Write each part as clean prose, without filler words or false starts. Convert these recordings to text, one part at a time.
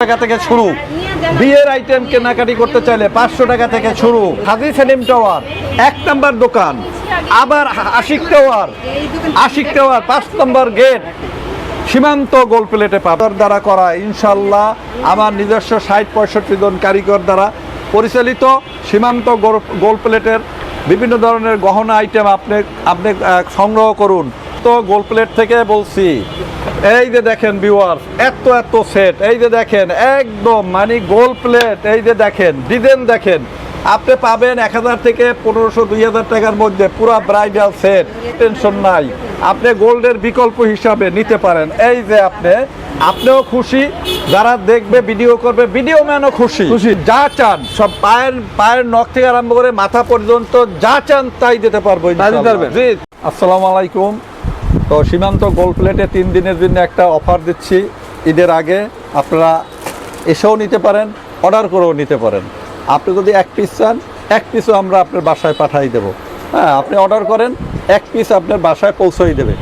টাকা থেকে শুরু। বিয়ের আইটেম কেনাকাটি করতে চাইলে 500 টাকা থেকে শুরু। হাজি সেলিম টাওয়ার 1 নম্বর দোকান, আবার আশিক টাওয়ার 5 নম্বর গেট, সীমান্ত গোল্ড প্লেটে পাথর দ্বারা করা, ইনশাল্লাহ আমার নিজস্ব 60-65 জন কারিগর দ্বারা পরিচালিত সীমান্ত গোল্ড প্লেটের বিভিন্ন ধরনের গহনা আইটেম আপনি সংগ্রহ করুন। তো গোল্ড প্লেট থেকে বলছি, এই যে দেখেন ভিউয়ার্স, এত সেট, এই যে দেখেন একদম মানে গোল্ড প্লেট, এই যে দেখেন ডিজাইন দেখেন, আপনি পাবেন 1000 থেকে 1500-2000 টাকার মধ্যে পুরো ব্রাইডাল সেট। টেনশন নাই, আপনি গোল্ডের বিকল্প হিসাবে নিতে পারেন। এই যে আপনিও খুশি, যারা দেখবে ভিডিও করবে ভিডিও ম্যানও খুশি, যা চান সব পায়ের নখ থেকে আরম্ভ করে মাথা পর্যন্ত যা চান তাই দিতে পারবো। জি, আসসালামু আলাইকুম। তো সীমান্ত গোল্ড প্লেটে 3 দিনের জন্য একটা অফার দিচ্ছি ঈদের আগে, আপনারা এসেও নিতে পারেন, অর্ডার করেও নিতে পারেন। আপনি যদি 1 পিস চান 1 পিসও আমরা আপনার বাসায় পাঠাই দেবো। হ্যাঁ, আপনি অর্ডার করেন 1 পিস আপনার বাসায় পৌঁছাই দেবে।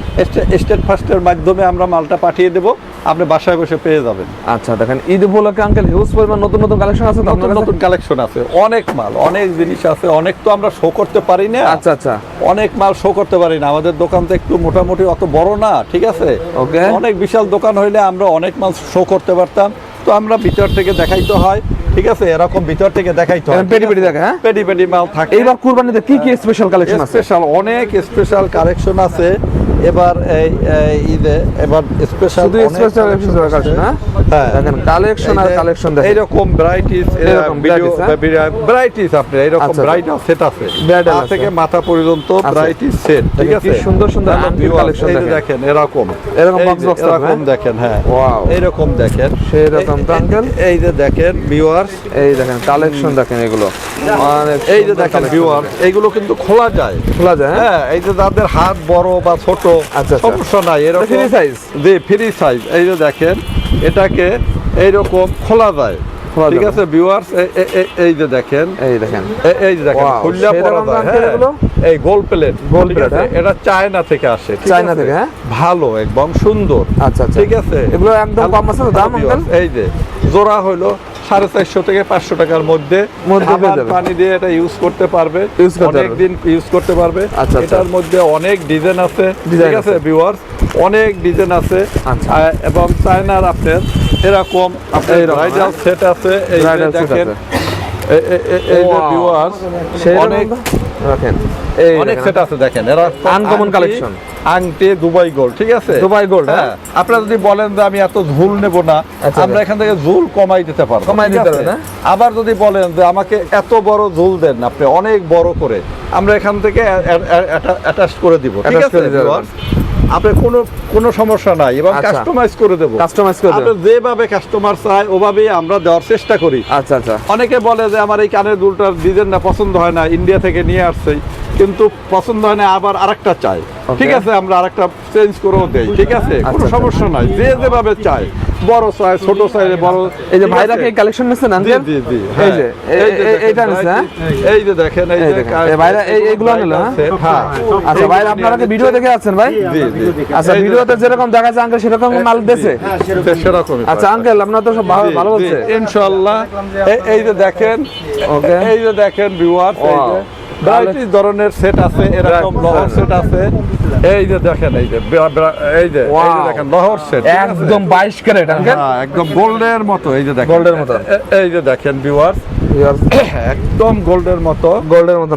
স্টেট ফার্স্টের মাধ্যমে আমরা মালটা পাঠিয়ে দেবো, আপনি বাসায় বসে পেয়ে যাবেন। আচ্ছা, দেখেন ঈদ উপলক্ষে আঙ্কেল হিউজ পরিমাণ নতুন কালেকশন আছে। নতুন কালেকশন আছে, অনেক মাল, অনেক জিনিস আছে। অনেক তো আমরা শো করতে পারি না। আচ্ছা, অনেক মাল শো করতে পারি না, আমাদের দোকান তো একটু মোটামুটি অত বড় না, ঠিক আছে। ওকে, অনেক বিশাল দোকান হইলে আমরা অনেক মাল শো করতে পারতাম, তো আমরা ভিতর থেকে দেখাইতে হয়, ঠিক আছে। এরকম ভিতর থেকে দেখাইতে হয়, পেডি দেখে। হ্যাঁ, পেডি মাল থাকে। এইবার কুরবানিতে কি স্পেশাল কালেকশন আছে? অনেক স্পেশাল কালেকশন আছে এবার এই ঈদে। এবার স্পেশাল কালেকশন, হ্যাঁ দেখেন কালেকশন আর কালেকশন দেখেন, এইরকম ভ্যারাইটিস, এরকম ভ্যারাইটিস আপনি এইরকম ব্রাইডাল সেট আছে, পা থেকে মাথা পর্যন্ত ভ্যারাইটিস সেট, ঠিক আছে। সুন্দর কালেকশন দেখেন, এরকম এরকম দেখেন। হ্যাঁ, ওয়াও, এরকম দেখেন, সেই রকম আঙ্কেল। এই যে দেখেন ভিউয়ার্স, এই দেখেন কালেকশন দেখেন, এগুলো অনেক। এই যে দেখেন ভিউয়ার্স, এইগুলো কিন্তু খোলা যায়। হ্যাঁ, এই যে যাদের হাত বড় বা ছোট, সমস্যা নাই, এরকম ফ্রি সাইজ। জি, ফ্রি সাইজ। এই যে দেখেন, এটাকে এইরকম খোলা যায়, ঠিক আছে ভিউয়ার্স। এই যে দেখেন, এই যে দেখেন খুললা পড়া যায়। হ্যাঁ, এই গোল্ড প্লেট, এটা চায়না থেকে আসে, চায়না থেকে। হ্যাঁ, ভালো, একদম সুন্দর। আচ্ছা, ঠিক আছে। এগুলো একদম কম আছে দাম। এই যে জোড়া হইলো 450 থেকে 500 টাকার মধ্যে। পানি দিয়ে এটা ইউজ করতে পারবে, অনেক দিন ইউজ করতে পারবে। এটার মধ্যে অনেক ডিজাইন আছে, ঠিক আছে ভিউয়ার্স, অনেক ডিজাইন আছে। এবং চায়নার আপনার এরকম আপনার ব্রাইডাল সেট আছে। এই যে দেখেন, এই যে ভিউয়ার্স, অনেক রাখেন, অনেক সেট আছে দেখেন। এরা আনকমন কালেকশন, আংটি দুবাই গোল্ড, ঠিক আছে, দুবাই গোল্ড। হ্যাঁ, আপনারা যদি বলেন যে আমি এত ঝুল নেব না, আমরা এখান থেকে ঝুল কমাই দিতে পারবো, আবার যদি বলেন যে আমাকে এত বড় ঝুল দেন আপনি অনেক বড় করে, আমরা এখান থেকে অ্যাটাচ করে দিব, ঠিক আছে। আপনি কোনো সমস্যা নাই, এবং কাস্টমাইজ করে দেবো। আপনি যেভাবে কাস্টমার চায় ওভাবেই আমরা দেওয়ার চেষ্টা করি। আচ্ছা, অনেকে বলে যে আমার এই কানের দুলটার ডিজাইনটা পছন্দ হয় না, ইন্ডিয়া থেকে নিয়ে আসছে, কিন্তু পছন্দ হয় না, আবার আরেকটা চাই, ঠিক আছে, আমরা আরেকটা চেঞ্জ করেও দেই, ঠিক আছে, কোনো সমস্যা নাই। যেভাবে চাই, বড় চাই, ছোট চাই, বড়। এই যে ভাইরা কি কালেকশন নিছেন আঙ্কেল? জি, এই যে এইটা নিছে। এই যে দেখেন, এই যে ভাইরা এইগুলো নিল। হ্যাঁ, আচ্ছা ভাইরা, আপনারা কি ভিডিও দেখে আছেন ভাই? জি। আচ্ছা, ভিডিওতে যেরকম দেখা যায় আঙ্কেল সেরকম মাল দেছে, সেরকম। আচ্ছা আঙ্কেল, আপনারা তো সব ভালো বলছে ইনশাআল্লাহ। এই যে দেখেন, ওকে, এই যে দেখেন ভিউয়ার্স, এই যে ভ্যারাইটি ধরনের সেট আছে, এরকম লহর সেট আছে। এই যে দেখেন, এই যে দেখেন লহর সেট, একদম 22 ক্যারেট আঙ্কেল, একদম গোল্ডের মতো। এই যে দেখেন, গোল্ডের মতো। এই যে দেখেন ভিউয়ার্স, একদম গোল্ডের মতো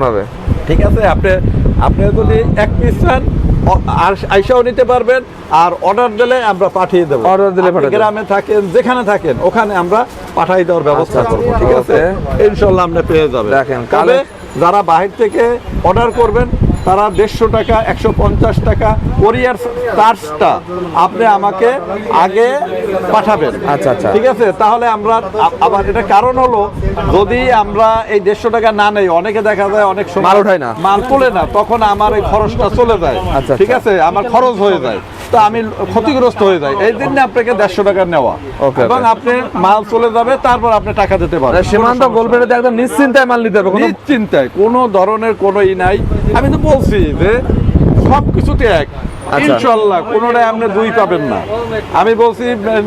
হবে, ঠিক আছে। আপনি যদি 1 পিস চান আর আইসাও নিতে পারবেন, আর অর্ডার দিলে আমরা পাঠিয়ে দেবো। অর্ডার দিলে গ্রামে থাকেন, যেখানে থাকেন, ওখানে আমরা পাঠিয়ে দেওয়ার ব্যবস্থা করবো, ঠিক আছে। ইনশাআল্লাহ আপনি পেয়ে যাবেন। দেখেন, তবে যারা বাহির থেকে অর্ডার করবেন তারা 150 টাকা, 150 টাকা কোরিয়ার চার্জটা আপনি আমাকে আগে পাঠাবেন। আচ্ছা, ঠিক আছে। তাহলে আমরা আবার, এটা কারণ হলো, যদি আমরা এই 150 টাকা না নেই, অনেকে দেখা যায় অনেক সময় মাল উঠায় না, মাল তোলে না, তখন আমার এই খরচটা চলে যায়, ঠিক আছে, আমার খরচ হয়ে যায়, তো আমি ক্ষতিগ্রস্ত হয়ে যাই। এই জন্য আপনাকে 150 টাকা নেওয়া, এবং আপনি মাল চলে যাবে, তারপর আপনি টাকা দিতে পারবেন। সীমান্ত গোল্ড প্লেটে একদম নিশ্চিন্তায় মাল নিতে পারবেন, নিশ্চিন্তায়, কোনো ধরনের কোনো ই নাই। আমি তো বলছি যে সবকিছুতে এক, ইনশাআল্লাহ কোনোটাই আপনি 2 পাবেন না। আমি বলছি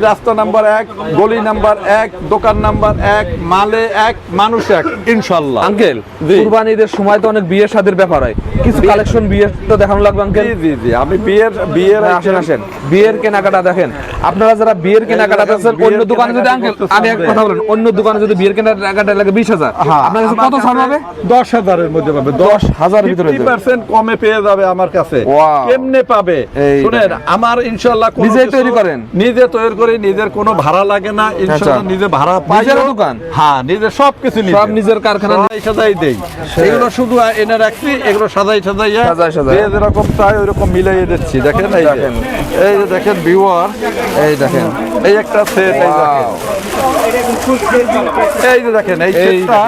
রাস্তা নাম্বার 1, গলি নাম্বার 1, দোকান নাম্বার 1, মালে 1, মানুষ 1, ইনশাআল্লাহ। আঙ্কেল জি। কুরবানিদের সময় তো অনেক বিয়ের শাদীর ব্যাপার হয়, কিছু কালেকশন বিয়ের তো দেখানো লাগবে আঙ্কেল। জি আমি বিয়ের আসেন বিয়ের কেনাকাটা দেখেন। আপনারা যারা বিয়ের কেনাকাটা করছেন অন্য দোকানে যদি আঙ্কেল আগে এক কথা বলেন, অন্য দোকানে যদি বিয়ের কেনাকাটা লাগে 20,000, আপনার কাছে কত ছাড় পাবে? 10,000 এর মধ্যে পাবে। 10,000 এর ভিতরে 50% কমে পেয়ে যাবে আমার কাছে। Wow. কেমনে পাবে শুনেন, আমার ইনশাআল্লাহ কোনো নিজেই কিছু- তৈরি করেন? নিজে তৈরি করি, নিজের কোনো ভাড়া লাগে না ইনশাআল্লাহ। নিজে ভাড়া পাই। নিজের দোকান? হ্যাঁ, নিজে সবকিছু নিজে। সব নিজের কারখানা? সাজাই দেই। এগুলো শুধু এনে রাখছি, এগুলো সাজাইয়া সাজাই। যে যেরকম চাই ওইরকম মিলাইয়ে দিচ্ছি। দেখেন এই যে দেখেন ভিউয়ার, এই দেখেন এই একটা সেট, এই যে দেখেন এই সেটটা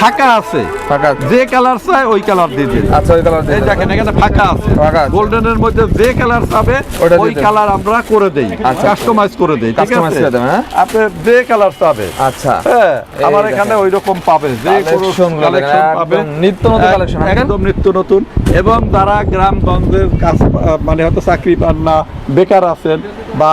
ফাঁকা আছে, ফাঁকা। যে কালার চাই ওই কালার দিয়ে দিন। আচ্ছা ওই কালার এই দেখেন এখানে ফাঁকা আছে, ফাঁকা আছে। গোল্ডেনের মধ্যে যে কালার চাবে ওটা ওই দিয়ে দেন। কালার আমরা করে দেই, আচ্ছা। কাস্টমাইজ করে দেই। ঠিক Customize আছে, করে দেবেন, হ্যাঁ? আপনি যে কালার চাবে, আচ্ছা হ্যাঁ, আমার এই এখানে দেখেন। ওই রকম পাবে, যে কোনো Collection গুলো দেখেন, কালেকশন পাবে, একদম নিত্য নতুন collection, একদম নিত্য নতুন। এবং যারা গ্রামগঞ্জের কাজ মানে হয়তো চাকরি পান না, বেকার আছেন, বা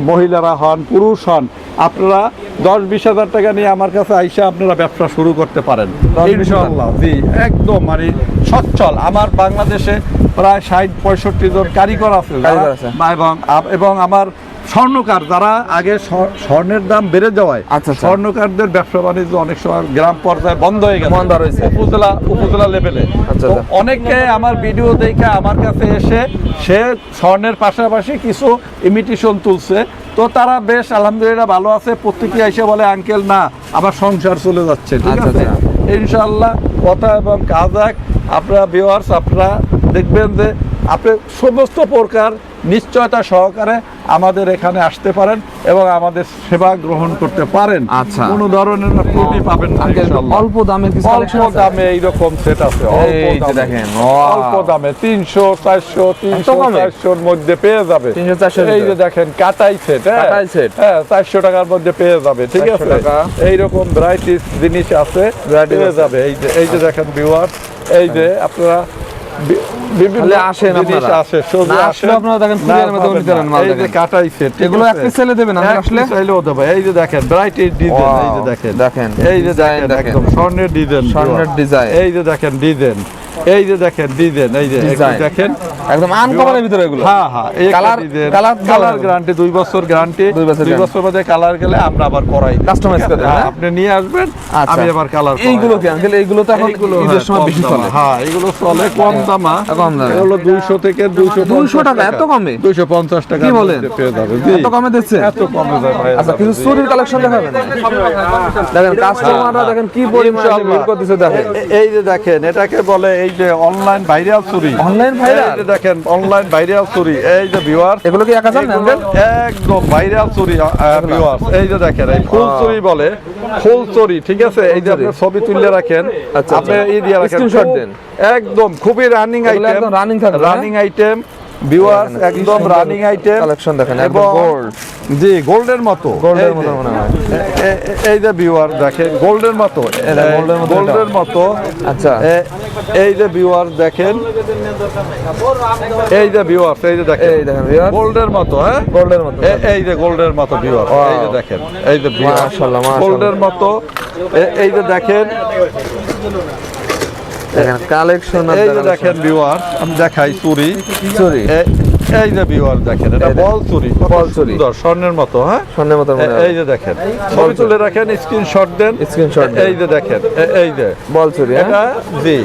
মহিলারা হন, পুরুষ হন, আপনারা 10-20 হাজার টাকা নিয়ে আমার কাছে আইসা আপনারা ব্যবসা শুরু করতে পারেন 10-20 ইনশাআল্লাহ। জি, একদম মানে সচ্ছল। আমার বাংলাদেশে প্রায় 60-65 জন কারিগর আছে কারিগর আছে। এবং আমার স্বর্ণকার যারা আগে স্বর্ণের দাম বেড়ে যাওয়ায় আচ্ছা। স্বর্ণকারদের ব্যবসা বাণিজ্য অনেক সময় গ্রাম পর্যায়ে বন্ধ হয়ে গেছে, বন্ধ রয়েছে। উপজেলা লেভেলে। আচ্ছা। তো অনেকে আমার ভিডিও দেখে আমার কাছে এসে সে স্বর্ণের পাশাপাশি কিছু ইমিটেশন তুলছে। তো তারা বেশ আলহামদুলিল্লাহ ভালো আছে। প্রত্যেকে এসে বলে আঙ্কেল না আমার সংসার চলে যাচ্ছে। ঠিক আচ্ছা, আছে, আচ্ছা। ইনশাআল্লাহ কথা এবং কাজ এক। আপনারা ভিউয়ার্স, আপনারা দেখবেন যে আপনি সমস্ত প্রকার নিশ্চয়তা সহকারে আমাদের এখানে আসতে পারেন এবং আমাদের সেবা গ্রহণ করতে পারেন। আচ্ছা। কোনো ধরনের ত্রুটি পাবেন না আঙ্কেল ইনশাআল্লাহ। অল্প দামের কিছু অল্প কালেকশন আছে? দামে এইরকম সেট আছে, অল্প এই যে দামে। দেখেন, wow. অল্প দামে 300, 400, এত কমে? 300-400 এর মধ্যে পেয়ে যাবে। 300-400 এই যে দেখেন কাটাই সেট, কাটাই set। হ্যাঁ 400 টাকার মধ্যে পেয়ে যাবে। ঠিক 400 আছে, টাকা। এইরকম ভ্যারাইটিস জিনিস আছে, Varieties পেয়ে আছে। যাবে। এই যে দেখেন ভিউয়ার্স, এই যে আপনারা বিভিন্ন তাহলে আসেন জিনিস আপনারা। আসে, সোজা না আসেন। আসলেও আপনারা দেখেন কুরিয়ারের মাধ্যমে নিতে পারেন মাল এই যে দেখেন। কাটাই সেট, এগুলো এক piece চাইলে দেবেন, আমি আসলে? চাইলেও দেবো। এই যে দেখেন ভ্যারাইটিস ডিজাইন, এই যে দেখেন, দেখেন, এই যে design দেখেন দেখেন। একদম স্বর্ণের ডিজাইন, স্বর্ণের design। এই যে দেখেন ডিজাইন, এই যে দেখেন ডিজাইন, এই যে একটু Design। দেখেন একদম আনকমনের ভিতরে এগুলো। হ্যাঁ এই Colour- colour কালার গ্যারান্টি 2 বছর গ্যারান্টি। 2 বছর 2 বছর মধ্যে কালার গেলে আমরা আবার করাই Customize করে দেবেন, হ্যাঁ? আপনি নিয়ে আসবেন, আচ্ছা। আমি আবার কালার এইগুলো কি আঙ্কেল? এইগুলো তো এখন ঈদের সময় বেশি চলে। হ্যাঁ এগুলো চলে কম দামা, কম দামে। এগুলো 200 থেকে 200 টাকা, এত কমে? 250 টাকা কি বলেন? পেয়ে যাবে। জি, এত কমে দিচ্ছে? এত কমে যায় ভাই। আচ্ছা কিছু চুরির কালেকশন দেখাবেন? দেখেন কাস্টমাররা দেখেন কি পরিমাণে ইনশাআল্লাহ। ভিড় করতেছে দেখেন। এই যে দেখেন এটাকে বলে এই যে অনলাইন ভাইরাল চুরি। Online viral? এই যে দেখেন অনলাইন ভাইরাল চুরি। এই যে ভিউয়ার্স, এগুলো কি 1000 না আঙ্কেল? একদম ভাইরাল চুরি ভিউয়ার্স। এই যে দেখেন এই ফুল চুরি বলে, ফুল চুরি। ঠিক আছে, এই যে আপনি ছবি তুলে রাখেন, আচ্ছা, আপনি আচ্ছা। এই দিয়ে রাখেন, Screenshot খুব- দেন। একদম খুবই রানিং এগুলো আইটেম, একদম running থাকবে, রানিং আইটেম ভিউয়ার্স, দেখেন, কি একদম সুন্দর রানিং আইটেম collection দেখেন, একদম gold। জি গোল্ডের মতো, গোল্ডের এই মতো যে, মনে হয়। এই যে ভিউয়ার দেখেন গোল্ডের মতো, এটা golden মতো গোল্ডের মতো। আচ্ছা। এই যে ভিউয়ার দেখেন, এই যে ভিউয়ার, এই যে দেখেন, এই দেখেন viewers, গোল্ডের মতো, হ্যাঁ গোল্ডের মতো। এই যে গোল্ডের মতো ভিউয়ার, Wow. এই যে দেখেন, এই যে ভিউয়ার মাশাআল্লাহ, মাশাআল্লাহ। গোল্ডের মতো। এই যে দেখেন, দেখেন কালেকশন এই যে দেখেন ভিউয়ার, আমি দেখাই চুরি। চুরি এই যে ভিউয়ার দেখেন, এটা এই দেখেন। বল চুরি, কত বল চুরি। সুন্দর, স্বর্ণের মতো, হ্যাঁ স্বর্ণের মতো মনে হয়। এই যে দেখেন, ছবি তুলে রাখেন, স্ক্রিনশট দেন, Screenshot দেন। এই যে দেখেন, এই যে বল চুরি, হ্যাঁ? এটা জি,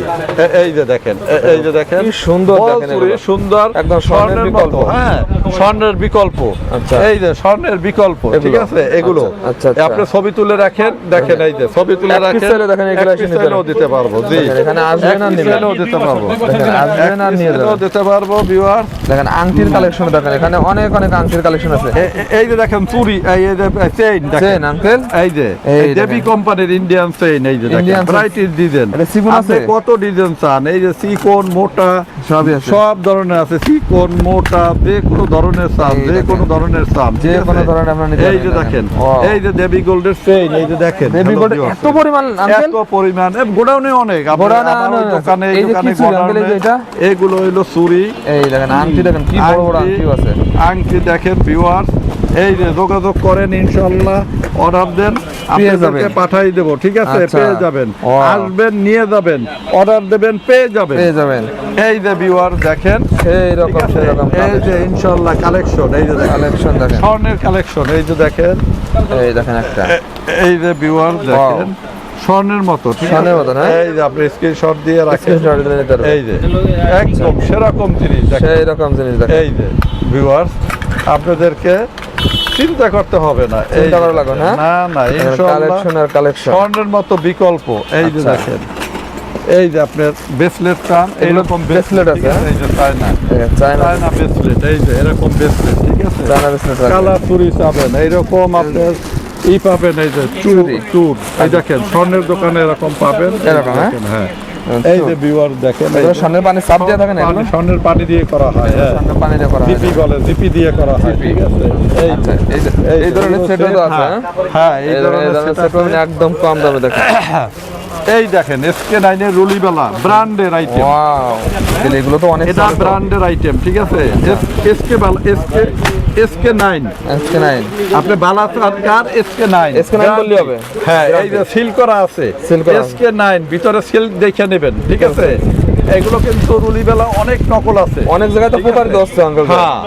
এই যে দেখেন, এই যে দেখেন কি সুন্দর বল দেখেন চুরি, এগুলো। সুন্দর, একদম স্বর্ণের বিকল্প। মতো, হ্যাঁ স্বর্ণের বিকল্প। আচ্ছা। এই যে স্বর্ণের বিকল্প, ঠিক এগুলো। আছে এগুলো। আচ্ছা, আচ্ছা। আপনি ছবি তুলে রাখেন, দেখেন এই যে ছবি তুলে এক piece রাখেন, চাইলে দেখেন এগুলো এক এসে piece নিতে চাইলেও পারবেন। দিতে পারবো। জি, দেখেন, এখানে আসবেন এক আর piece নিবেন। চাইলেও দিতে পারবো, দেখেন, আসবেন আর নিয়ে যাবেন। দিতে পারবো ভিউয়ার। দেখেন আংটির কালেকশন দেখেন, এখানে অনেক অনেক আংটির কালেকশন আছে। এই যে দেখেন চুরি, এই যে চেইন দেখেন, চেন আঙ্কেল, এই যে এই দেবী দেখেন। কোম্পানির ইন্ডিয়ান চেইন, এই যে দেখেন Indian chain। Varieties design. এটা চিকন আপনি আছে? কত ডিজাইন চান, এই যে চিকন মোটা সবই আছে। সব ধরনের আছে, চিকন মোটা যে কোনো ধরনের চান, এই যে দেখেন। কোনো ধরনের চান, যে ঠিক আছে? কোনো ধরনের আপনারা নিতে এই যে পারবেন, দেখেন, দেখেন। এই যে দেবী গোল্ডের চেইন, এই যে দেখেন বেবি Hello গোল্ড viewers। এত পরিমাণ আঙ্কেল, এত পরিমাণ, গোডাউনে অনেক, গোডাউনে আমার ওই অনেক। দোকানে এই যে কি দোকানে চুরি আঙ্কেল, এই যে গোডাউনে এটা? এগুলো হইলো চুরি। এই দেখেন আংটি দেখেন কি বড় বড় আংটিও আছে। আংটি দেখেন ভিউয়ার্স, এই যে যোগাযোগ করেন, ইনশাআল্লাহ অর্ডার দেন, আপনাদেরকে পাঠিয়ে দেব, ঠিক আছে? আচ্ছা। পেয়ে যাবেন, Wow. আসবেন নিয়ে যাবেন, অর্ডার দেবেন পেয়ে যাবেন। এই যে ভিউয়ার্স দেখেন, এইরকম সেরকম এই যে ইনশাআল্লাহ কালেকশন, এই যে কালেকশন দেখেন, স্বর্ণের কালেকশন, এই যে দেখেন, এই দেখেন একটা এই যে ভিউয়ার্স দেখেন স্বর্ণের মতো, ঠিক আছে? স্বর্ণের মতো, হ্যাঁ? এই যে আপনি স্ক্রিনশট দিয়ে রাখেন, স্ক্রিনশট দিলে নিতে পারবেন। এই যে একদম সেরকম জিনিস দেখেন, সেই রকম জিনিস দেখেন, এই যে ভিউয়ার্স আপনাদেরকে চিন্তা করতে হবে না, এই চিন্তা করা লাগবে না? না না, ইনশাআল্লাহ কালেকশন আর কালেকশন, স্বর্ণের মতো বিকল্প। এই যে আচ্ছা। দেখেন, এই যে আপনার ব্রেসলেট চান, এইরকম bracelet আছে, ঠিক এই যে চায়না চায়না চায়না ব্রেসলেট, এই যে এরকম ব্রেসলেট, ঠিক আছে? চায়না bracelet আছে। কালার চুরি চাবেন, এইরকম আপনার পাবেন, এই যে চুড়ি। চুর, এই দেখেন স্বর্ণের দোকানে এরকম পাবেন, এরকম, হ্যাঁ? দেখেন, হ্যাঁ। এই যে ভিউয়ার দেখেন, এই এগুলো যে স্বর্ণের পানি চাপ দিয়ে থাকেন, এগুলো স্বর্ণের পানি দিয়ে করা হয়, হ্যাঁ। স্বর্ণের পানি দিয়ে করা হয়। জিপি বলে, জিপি দিয়ে করা হয়, ঠিক আছে? এই আচ্ছা, এই যে এই ধরনের এগুলো সেটও তো set, আছে, হ্যাঁ, হ্যাঁ? হ্যাঁ, এই এই ধরনের ধরনের set সেট আছে। একদম কম দামে দেখেন। এই দেখেন SK9 এর রুলিবেলা ব্র্যান্ডের আইটেম, ওয়াও, তাহলে এগুলো তো অনেক এটা ব্র্যান্ডের আইটেম, ঠিক আছে? SK9 SK9 আপনি বালাসার SK9 SK9 বললেই হবে। হ্যাঁ, এই যে সিল করা আছে, Seal করা আছে। SK9 ভিতরে সিল দেখে নেবেন, ঠিক আছে? এগুলো কিন্তু রুলিবেলা অনেক নকল আছে, অনেক জায়গায় তো প্রতারিত হচ্ছে আঙ্কেল। হ্যাঁ,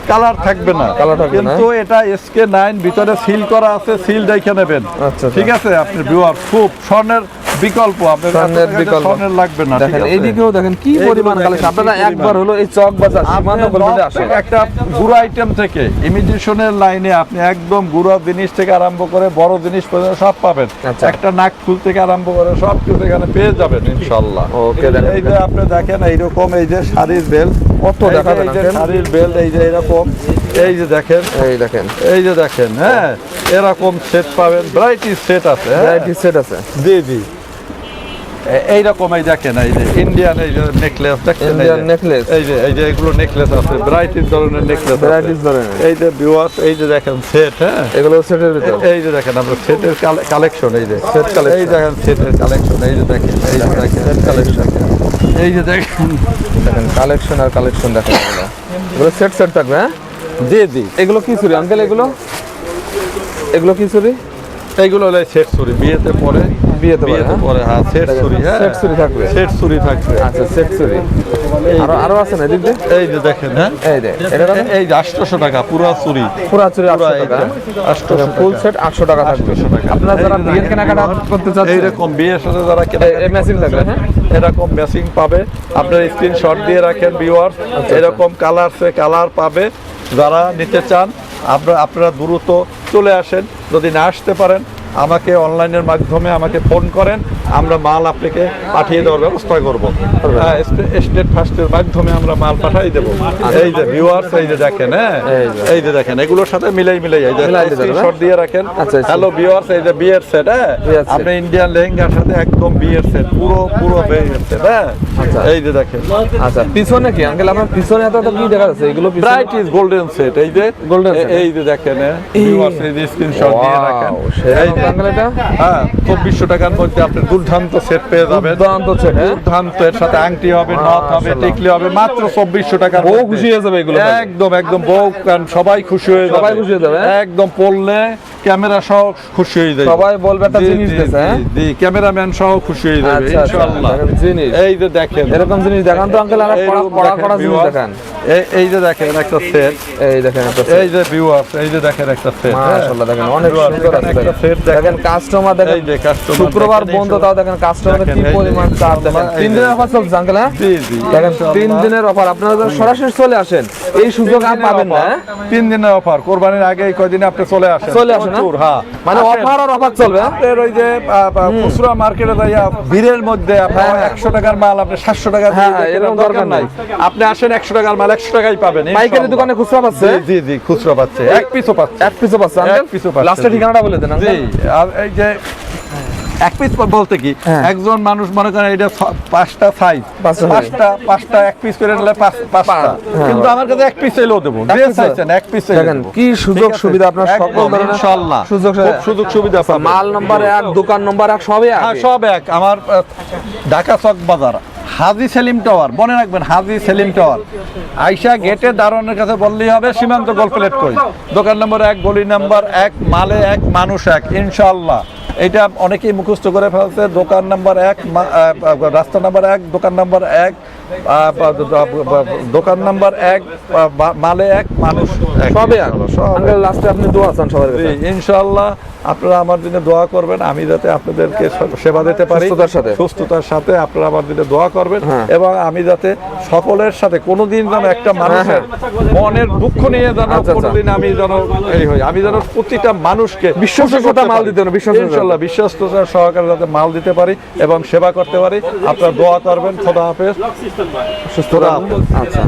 কালার থাকবে না, কালার থাকবে না। কিন্তু এটা SK9 ভিতরে সিল করা আছে, সিল দেখে নেবেন, আচ্ছা, ঠিক আছে? আপনি ভিউয়ার খুব স্বর্ণের বিকল্প, আপনার স্বর্ণের কাছে বিকল্প। স্বর্ণের লাগবে না, ঠিক দেখেন আছে? এইদিকেও দেখেন কি এইগুলো পরিমাণ দেখেন, কালেকশন। আপনারা কি পরিমাণ। একবার হলো এই চক বাজার সীমান্ত গলিতে আসেন। একটা গুঁড়ো আইটেম থেকে ইমিটেশনের লাইনে আপনি একদম গুঁড়ো জিনিস থেকে আরম্ভ করে বড় জিনিস পর্যন্ত সব পাবেন, আচ্ছা। একটা নাক ফুল থেকে আরম্ভ করে সব কিছু এখানে পেয়ে যাবেন ইনশাআল্লাহ। ওকে, দেখেন। এই যে আপনি দেখেন এইরকম, এই যে শাড়ির বেল, কত দেখাবেন এই যে আঙ্কেল? শাড়ির বেল, এই যে এরকম, এই যে দেখেন, এই দেখেন এই যে দেখেন, হ্যাঁ, এরকম সেট পাবেন, ভ্যারাইটি সেট আছে, হ্যাঁ। ভ্যারাইটি সেট আছে। জি জি, এইরকম, এই দেখেন, এই যে ইন্ডিয়ান, এই যে নেকলেস দেখছেন, ইন্ডিয়ান নেকলেস, এই যে এগুলো নেকলেস আছে, ভ্যারাইটি ধরনের নেকলেস আছে, ভ্যারাইটিস ধরনের। এই যে ভিউয়ার্স, এই যে দেখেন সেট, হ্যাঁ, এগুলো সেটের ভিতর। এই যে দেখেন আমরা সেটের কালেকশন, এই যে Set collection। এই দেখেন সেটের কালেকশন, এই যে দেখেন, এই যে দেখেন সেট কালেকশন, এই যে দেখেন, দেখেন কালেকশন আর কালেকশন দেখেন। এগুলো এগুলো সেট সেট থাকবে, হ্যাঁ? জি জি, এগুলো কি চুরি আঙ্কেল? এগুলো এগুলো কি চুরি? এইগুলো হলো সেট চুরি, বিয়েতে পরে, বিয়েতে পরে, হ্যাঁ? পরে, হ্যাঁ, সেট চুরি, হ্যাঁ, সেট চুরি থাকবে। সেট চুরি থাকবে। আচ্ছা, সেট চুরি। আরো আছে না এদিক দিয়ে? এই যে দেখেন, হ্যাঁ, এই যে এটা কত? এই যে 800 টাকা পুরো চুরি, পুরা চুরি পুরা 800 টাকা, 800 ফুল সেট 800 টাকা থাকবে। 800 টাকা। আপনারা যারা এই যে বিয়ের কেনাকাটা করতে চাচ্ছেন, এইরকম বিয়ের সাথে যারা এই ম্যাচিং থাকবে, হ্যাঁ? এরকম ম্যাচিং পাবে, আপনার স্ক্রিনশট দিয়ে রাখেন ভিউয়ার্স, এরকম কালার পাবে। যারা নিতে চান আপনারা দ্রুত চলে আসেন, যদি না আসতে পারেন আমাকে অনলাইনের মাধ্যমে আমাকে ফোন করেন, আমরা মাল আপনাকে পাঠিয়ে দেওয়ার ব্যবস্থা করবো, স্টেট ফার্স্টের মাধ্যমে আমরা মাল পাঠিয়ে দেবো। এই যে ভিউয়ার্স, এই যে দেখেন, হ্যাঁ, এই যে দেখেন, এগুলোর সাথে মিলাই এই যে মিলাই দিতে হবে। স্ক্রিনশট দিয়ে রাখেন। আচ্ছা, আচ্ছা। হ্যালো ভিউয়ার্স, এই যে বিয়ের সেট, হ্যাঁ, বিয়ের set। আপনি ইন্ডিয়ান লেহেঙ্গার সাথে একদম বিয়ের সেট, পুরো বিয়ের সেট, হ্যাঁ। আচ্ছা। এই যে দেখেন, আচ্ছা, পিছনে কি আঙ্কেল? আপনার পিছনে এত কি দেখা যাচ্ছে? এগুলো পিছনে ব্রাইট ইজ গোল্ডেন সেট, এই যে Golden set, এই যে দেখেন, ভিউয়ার্স, এই যে স্ক্রিনশট দিয়ে রাখেন। Wow, সেরকম এই যে, আঙ্কেল এটা? হ্যাঁ, 2400 টাকার মধ্যে আপনি দুর্দান্ত সেট পেয়ে যাবেন। দুর্দান্ত set, হ্যাঁ? দুর্দান্ত, এর সাথে আংটি হবে, নথ হবে, মাশাআল্লাহ। টিকলি হবে, মাত্র 2400 টাকার বউ মধ্যে। খুশি হয়ে যাবে এগুলো পেলে। একদম বউ কান সবাই খুশি হয়ে যাবে, সবাই খুশি হয়ে যাবে, হ্যাঁ? একদম পড়লে ক্যামেরা সহ খুশি হয়ে যাবে, সবাই বলবে একটা জি, জিনিস জি, দিয়েছে, হ্যাঁ? জি, ক্যামেরাম্যান সহ খুশি হয়ে যাবে আচ্ছা, আচ্ছা, ইনশাআল্লাহ। দেখেন জিনিস। এই যে দেখেন, এরকম জিনিস দেখান তো আঙ্কেল, আর এইরকম কড়া দেখেন কড়া জিনিস viewers, দেখান। এই যে দেখেন একটা সেট, এই দেখেন একটা এই যে ভিউয়ার্স, এই যে দেখেন একটা সেট, মাশাআল্লাহ, দেখেন অনেক Viewers, সুন্দর আছে। একটা সেট দেখেন কাস্টমার, দেখেন এই যে কাস্টমার, শুক্রবার বন্ধ, তাও দেখেন কাস্টমারের কি দেখেন, এই যে পরিমাণ চাপ। দেখেন এই 3 যে- দিনের অফার চলছে আঙ্কেল, হ্যাঁ? জি জি, দেখেন ইনশাআল্লাহ। 3 দিনের অফার, আপনারা যদি সরাসরি চলে আসেন এই সুযোগ আর পাবেন না, হ্যাঁ? 3 দিনের অফার, কোরবানির আগে এই কয়দিনে আপনি চলে আসেন, চলে আসেন, হ্যাঁ? প্রচুর, হ্যাঁ, মানে আসেন। অফার আর অফার চলবে, হ্যাঁ? আপনার ওই যে খুচরা মার্কেটে যাইয়া ভিড়ের মধ্যে আপনার হ্যাঁ, হ্যাঁ। 100 টাকার মাল আপনি 700 টাকা দিয়ে হ্যাঁ, কেনার এরকম দরকার নাই। আপনি আসেন 100 টাকার মাল 100 টাকাই পাবেন পাইকারি ইনশাআল্লাহ। দোকানে খুচরা পাচ্ছে, জি জি, খুচরা পাচ্ছে, এক পিসও পাচ্ছে, এক পিসও পাচ্ছে আঙ্কেল। এক পিসও পাচ্ছে। লাস্টে ঠিকানাটা বলে দেন জি, আঙ্কেল। আর এই যে এক পিস বলতে কি, হ্যাঁ। একজন মানুষ মনে করেন এটা 5টা সাইজ, পাঁচটা size। পাঁচটা এক পিস করে নিলে 5টা, হ্যাঁ। কিন্তু আমার কাছে এক পিস এলেও দেবো, এক যে piece চাইছেন এক পিস দেখেন কি সুযোগ সুবিধা, আপনার সকল ধরনের ইনশাআল্লাহ সুযোগ খুব সুযোগ সুবিধা পাবেন। মাল নাম্বার 1, দোকান নাম্বার 1 সবই হ্যাঁ, আছে। সব এক। আমার ঢাকা চক বাজার হাজী সেলিম টাওয়ার, মনে রাখবেন হাজী সেলিম টাওয়ার। আইসা গেটে দারোয়ানের কাছে বললেই হবে সীমান্ত গোল্ড প্লেট কই, দোকান নম্বর 1, গলি নাম্বার 1, মালে 1, মানুষ 1, ইনশাআল্লাহ। এটা অনেকেই মুখস্থ করে ফেলছে। দোকান নাম্বার 1, রাস্তা নাম্বার 1, দোকান নাম্বার 1, দোকান নাম্বার 1, মালে 1, মানুষ 1। সবে আঙ্কেল লাস্টে আপনি দোয়া চান সবার কাছে। ইনশাআল্লাহ আপনারা আমার জন্য দোয়া করবেন, আমি যাতে আপনাদেরকে সেবা দিতে পারি সুস্থতার সাথে। আপনারা আমার জন্য দোয়া করবেন এবং আমি যাতে সকলের সাথে কোনোদিন যেন একটা মানুষের মনের দুঃখ নিয়ে যেন কোনোদিন আমি যেন এই হই, আমি যেন প্রতিটা মানুষকে বিশ্বাসযোগ্যতা মাল দিতে হবে, ইনশাআল্লাহ বিশ্বাসযোগ্যতা সহকারে যাতে মাল দিতে পারি এবং সেবা করতে পারি। আপনারা দোয়া করবেন। খোদা হাফেজ, সুস্থ থাকুন। আচ্ছা।